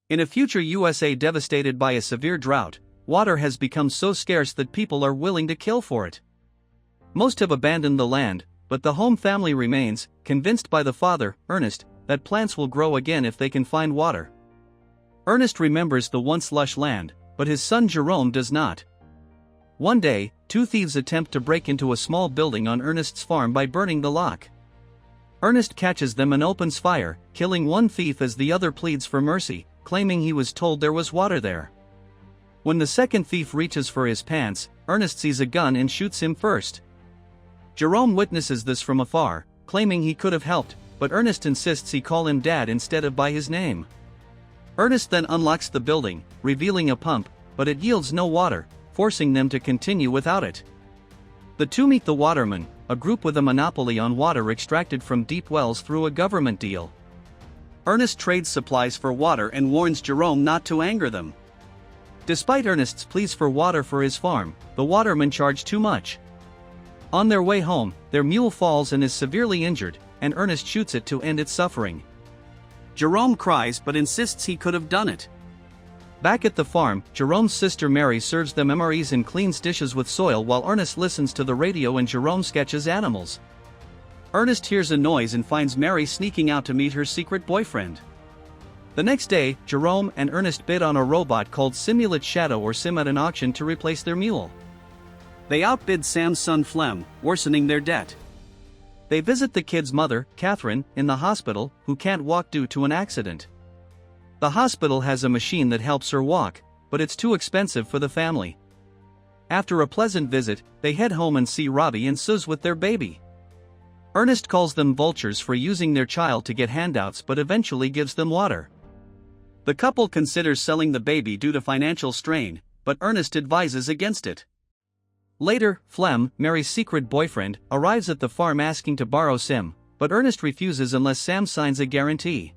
In a future USA devastated by a severe drought, water has become so scarce that people are willing to kill for it. Most have abandoned the land, but the Holm family remains, convinced by the father, Ernest, that plants will grow again if they can find water. Ernest remembers the once lush land, but his son Jerome does not. One day, two thieves attempt to break into a small building on Ernest's farm by burning the lock. Ernest catches them and opens fire, killing one thief as the other pleads for mercy, claiming he was told there was water there. When the second thief reaches for his pants, Ernest sees a gun and shoots him first. Jerome witnesses this from afar, claiming he could have helped, but Ernest insists he call him Dad instead of by his name. Ernest then unlocks the building, revealing a pump, but it yields no water, forcing them to continue without it. The two meet the watermen, a group with a monopoly on water extracted from deep wells through a government deal. Ernest trades supplies for water and warns Jerome not to anger them. Despite Ernest's pleas for water for his farm, the watermen charge too much. On their way home, their mule falls and is severely injured, and Ernest shoots it to end its suffering. Jerome cries but insists he could have done it. Back at the farm, Jerome's sister Mary serves them MREs and cleans dishes with soil while Ernest listens to the radio and Jerome sketches animals. Ernest hears a noise and finds Mary sneaking out to meet her secret boyfriend. The next day, Jerome and Ernest bid on a robot called Simulate Shadow or Sim at an auction to replace their mule. They outbid Sam's son Flem, worsening their debt. They visit the kid's mother, Katherine, in the hospital, who can't walk due to an accident. The hospital has a machine that helps her walk, but it's too expensive for the family. After a pleasant visit, they head home and see Robbie and Suz with their baby. Ernest calls them vultures for using their child to get handouts but eventually gives them water. The couple considers selling the baby due to financial strain, but Ernest advises against it. Later, Flem, Mary's secret boyfriend, arrives at the farm asking to borrow Sim, but Ernest refuses unless Sam signs a guarantee.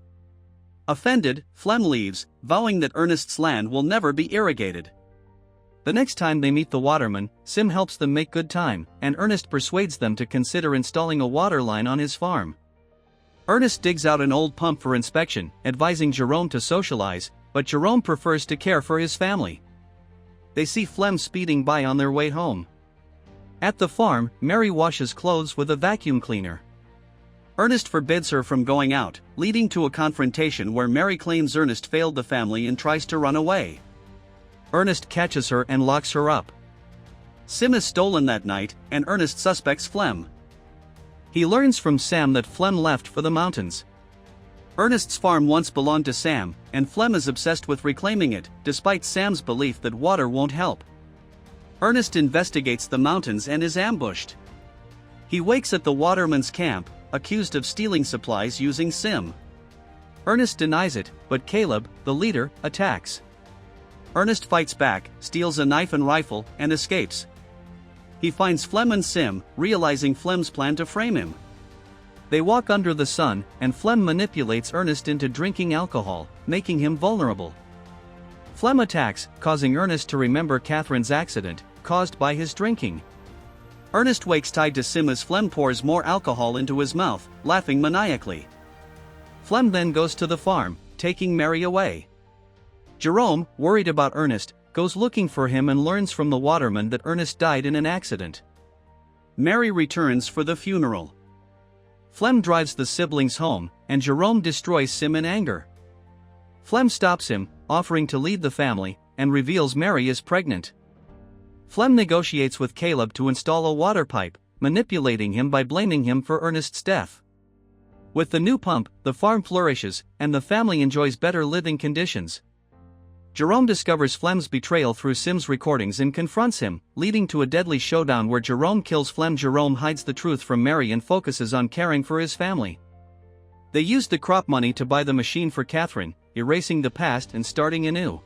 Offended, Flem leaves, vowing that Ernest's land will never be irrigated. The next time they meet the watermen, Sim helps them make good time, and Ernest persuades them to consider installing a water line on his farm. Ernest digs out an old pump for inspection, advising Jerome to socialize, but Jerome prefers to care for his family. They see Flem speeding by on their way home. At the farm, Mary washes clothes with a vacuum cleaner. Ernest forbids her from going out, leading to a confrontation where Mary claims Ernest failed the family and tries to run away. Ernest catches her and locks her up. Sim is stolen that night, and Ernest suspects Flem. He learns from Sam that Flem left for the mountains. Ernest's farm once belonged to Sam, and Flem is obsessed with reclaiming it, despite Sam's belief that water won't help. Ernest investigates the mountains and is ambushed. He wakes at the watermen's camp, accused of stealing supplies using Sim. Ernest denies it, but Caleb, the leader, attacks. Ernest fights back, steals a knife and rifle, and escapes. He finds Flem and Sim, realizing Flem's plan to frame him. They walk under the sun, and Flem manipulates Ernest into drinking alcohol, making him vulnerable. Flem attacks, causing Ernest to remember Katherine's accident, caused by his drinking. Ernest wakes tied to Sim as Flem pours more alcohol into his mouth, laughing maniacally. Flem then goes to the farm, taking Mary away. Jerome, worried about Ernest, goes looking for him and learns from the waterman that Ernest died in an accident. Mary returns for the funeral. Flem drives the siblings home, and Jerome destroys Sim in anger. Flem stops him, offering to lead the family, and reveals Mary is pregnant. Flem negotiates with Caleb to install a water pipe, manipulating him by blaming him for Ernest's death. With the new pump, the farm flourishes, and the family enjoys better living conditions. Jerome discovers Flem's betrayal through Sim's recordings and confronts him, leading to a deadly showdown where Jerome kills Flem. Jerome hides the truth from Mary and focuses on caring for his family. They use the crop money to buy the machine for Katherine, erasing the past and starting anew.